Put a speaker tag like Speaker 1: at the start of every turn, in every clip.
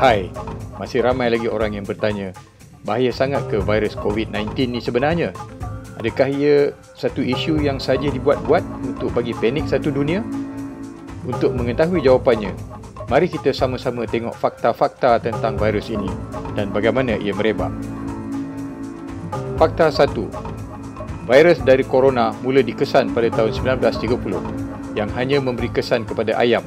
Speaker 1: Hai, masih ramai lagi orang yang bertanya, bahaya sangat ke virus COVID-19 ni sebenarnya? Adakah ia satu isu yang saja dibuat-buat untuk bagi panik satu dunia? Untuk mengetahui jawapannya, mari kita sama-sama tengok fakta-fakta tentang virus ini dan bagaimana ia merebak. Fakta 1. Virus dari corona mula dikesan pada tahun 1930 yang hanya memberi kesan kepada ayam.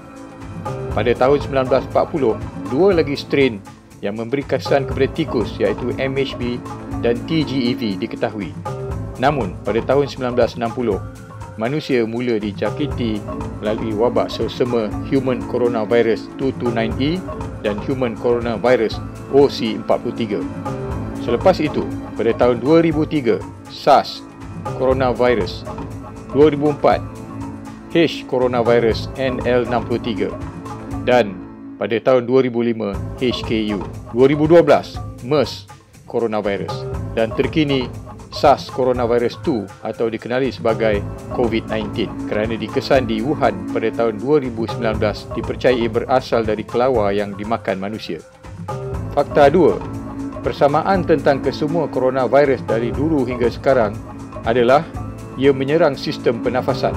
Speaker 1: Pada tahun 1940, dua lagi strain yang memberi kesan kepada tikus iaitu MHB dan TGEV diketahui. Namun, pada tahun 1960, manusia mula dijangkiti melalui wabak selsema Human Coronavirus 229E dan Human Coronavirus OC43. Selepas itu, pada tahun 2003, SARS Coronavirus, 2004, H Coronavirus NL63 dan pada tahun 2005 HKU, 2012 MERS Coronavirus dan terkini SARS Coronavirus 2 atau dikenali sebagai COVID-19 kerana dikesan di Wuhan pada tahun 2019 dipercayai berasal dari kelawar yang dimakan manusia. Fakta 2. Persamaan tentang kesemua coronavirus dari dulu hingga sekarang adalah ia menyerang sistem pernafasan.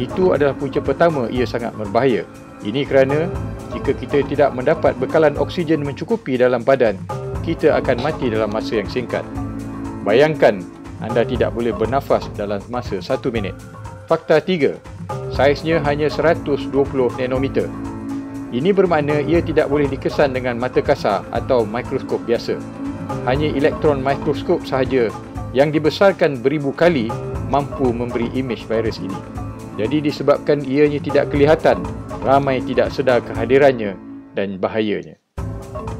Speaker 1: Itu adalah punca pertama ia sangat berbahaya. Ini kerana jika kita tidak mendapat bekalan oksigen mencukupi dalam badan, kita akan mati dalam masa yang singkat. Bayangkan anda tidak boleh bernafas dalam masa 1 minit. Fakta 3. Saiznya hanya 120 nanometer. Ini bermakna ia tidak boleh dikesan dengan mata kasar atau mikroskop biasa. Hanya elektron mikroskop sahaja yang dibesarkan beribu kali mampu memberi imej virus ini. Jadi disebabkan ianya tidak kelihatan, ramai tidak sedar kehadirannya dan bahayanya.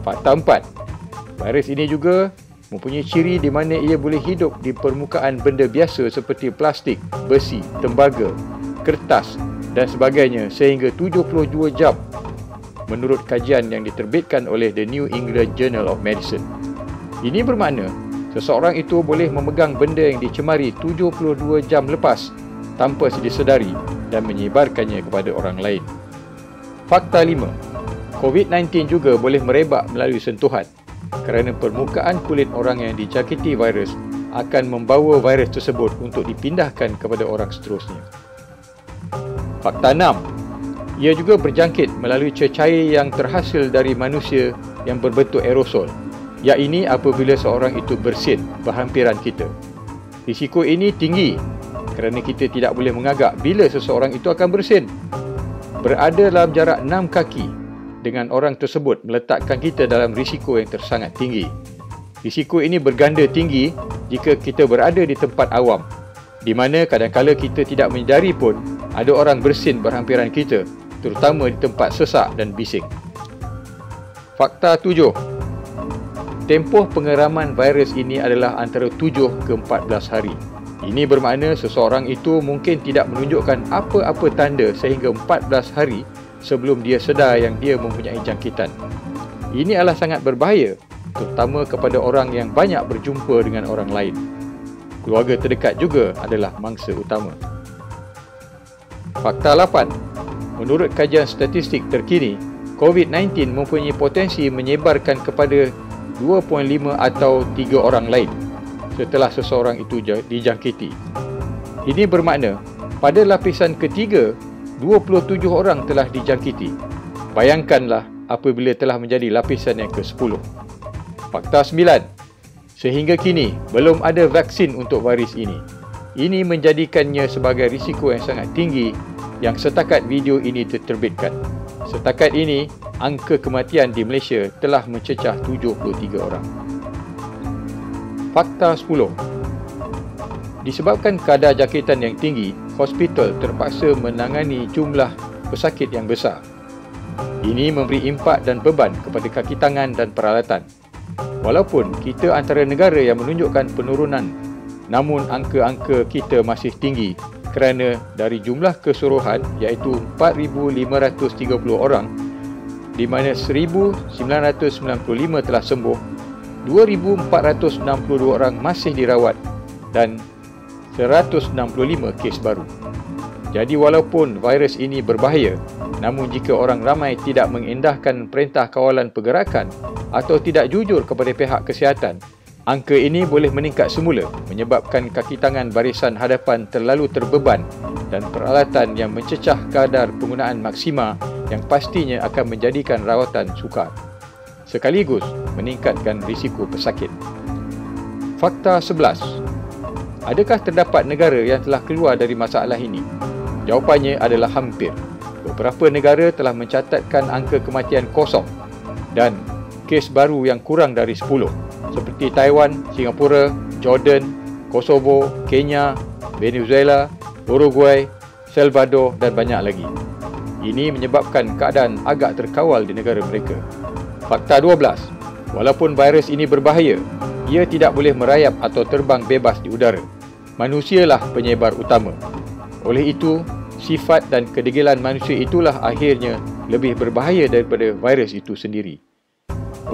Speaker 1: Fakta 4. Virus ini juga mempunyai ciri di mana ia boleh hidup di permukaan benda biasa seperti plastik, besi, tembaga, kertas dan sebagainya sehingga 72 jam menurut kajian yang diterbitkan oleh The New England Journal of Medicine. Ini bermakna seseorang itu boleh memegang benda yang dicemari 72 jam lepas tanpa disedari dan menyebarkannya kepada orang lain. Fakta 5. COVID-19 juga boleh merebak melalui sentuhan kerana permukaan kulit orang yang dijangkiti virus akan membawa virus tersebut untuk dipindahkan kepada orang seterusnya. Fakta 6. Ia juga berjangkit melalui cecair yang terhasil dari manusia yang berbentuk aerosol, iaitu apabila seorang itu bersin berhampiran kita. Risiko ini tinggi kerana kita tidak boleh mengagak bila seseorang itu akan bersin. Berada dalam jarak 6 kaki dengan orang tersebut meletakkan kita dalam risiko yang tersangat tinggi. Risiko ini berganda tinggi jika kita berada di tempat awam, di mana kadang-kala kita tidak menyedari pun ada orang bersin berhampiran kita, terutama di tempat sesak dan bising. Fakta 7. Tempoh pengeraman virus ini adalah antara 7 ke 14 hari. Ini bermakna seseorang itu mungkin tidak menunjukkan apa-apa tanda sehingga 14 hari sebelum dia sedar yang dia mempunyai jangkitan. Ini adalah sangat berbahaya, terutama kepada orang yang banyak berjumpa dengan orang lain. Keluarga terdekat juga adalah mangsa utama. Fakta 8. Menurut kajian statistik terkini, COVID-19 mempunyai potensi menyebarkan kepada 2.5 atau 3 orang lain setelah seseorang itu dijangkiti. Ini bermakna pada lapisan ketiga, 27 orang telah dijangkiti. Bayangkanlah apabila telah menjadi lapisan yang ke-10. Fakta 9. Sehingga kini, belum ada vaksin untuk virus ini. Ini menjadikannya sebagai risiko yang sangat tinggi yang setakat video ini diterbitkan. Setakat ini, angka kematian di Malaysia telah mencecah 73 orang. Fakta 10. Disebabkan kadar jangkitan yang tinggi, hospital terpaksa menangani jumlah pesakit yang besar. Ini memberi impak dan beban kepada kaki tangan dan peralatan. Walaupun kita antara negara yang menunjukkan penurunan, namun angka-angka kita masih tinggi kerana dari jumlah keseluruhan iaitu 4,530 orang, di mana 1,995 telah sembuh, 2,462 orang masih dirawat dan 165 kes baru. Jadi walaupun virus ini berbahaya, namun jika orang ramai tidak mengendahkan perintah kawalan pergerakan atau tidak jujur kepada pihak kesihatan, angka ini boleh meningkat semula menyebabkan kaki tangan barisan hadapan terlalu terbeban dan peralatan yang mencecah kadar penggunaan maksima yang pastinya akan menjadikan rawatan sukar, sekaligus meningkatkan risiko pesakit. Fakta 11. Adakah terdapat negara yang telah keluar dari masalah ini? Jawapannya adalah hampir. Beberapa negara telah mencatatkan angka kematian kosong dan kes baru yang kurang dari 10, seperti Taiwan, Singapura, Jordan, Kosovo, Kenya, Venezuela, Uruguay, Salvador dan banyak lagi. Ini menyebabkan keadaan agak terkawal di negara mereka. Fakta 12. Walaupun virus ini berbahaya, ia tidak boleh merayap atau terbang bebas di udara. Manusialah penyebar utama. Oleh itu, sifat dan kedegilan manusia itulah akhirnya lebih berbahaya daripada virus itu sendiri.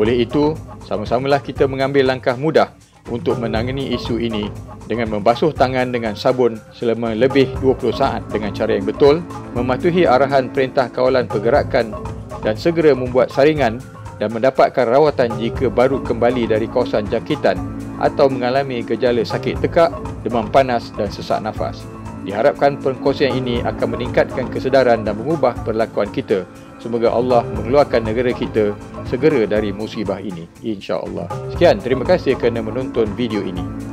Speaker 1: Oleh itu, sama-samalah kita mengambil langkah mudah untuk menangani isu ini dengan membasuh tangan dengan sabun selama lebih 20 saat dengan cara yang betul, mematuhi arahan perintah kawalan pergerakan dan segera membuat saringan dan mendapatkan rawatan jika baru kembali dari kawasan jangkitan atau mengalami gejala sakit tekak, demam panas dan sesak nafas. Diharapkan perkongsian ini akan meningkatkan kesedaran dan mengubah perlakuan kita. Semoga Allah mengeluarkan negara kita segera dari musibah ini, insya-Allah. Sekian, terima kasih kerana menonton video ini.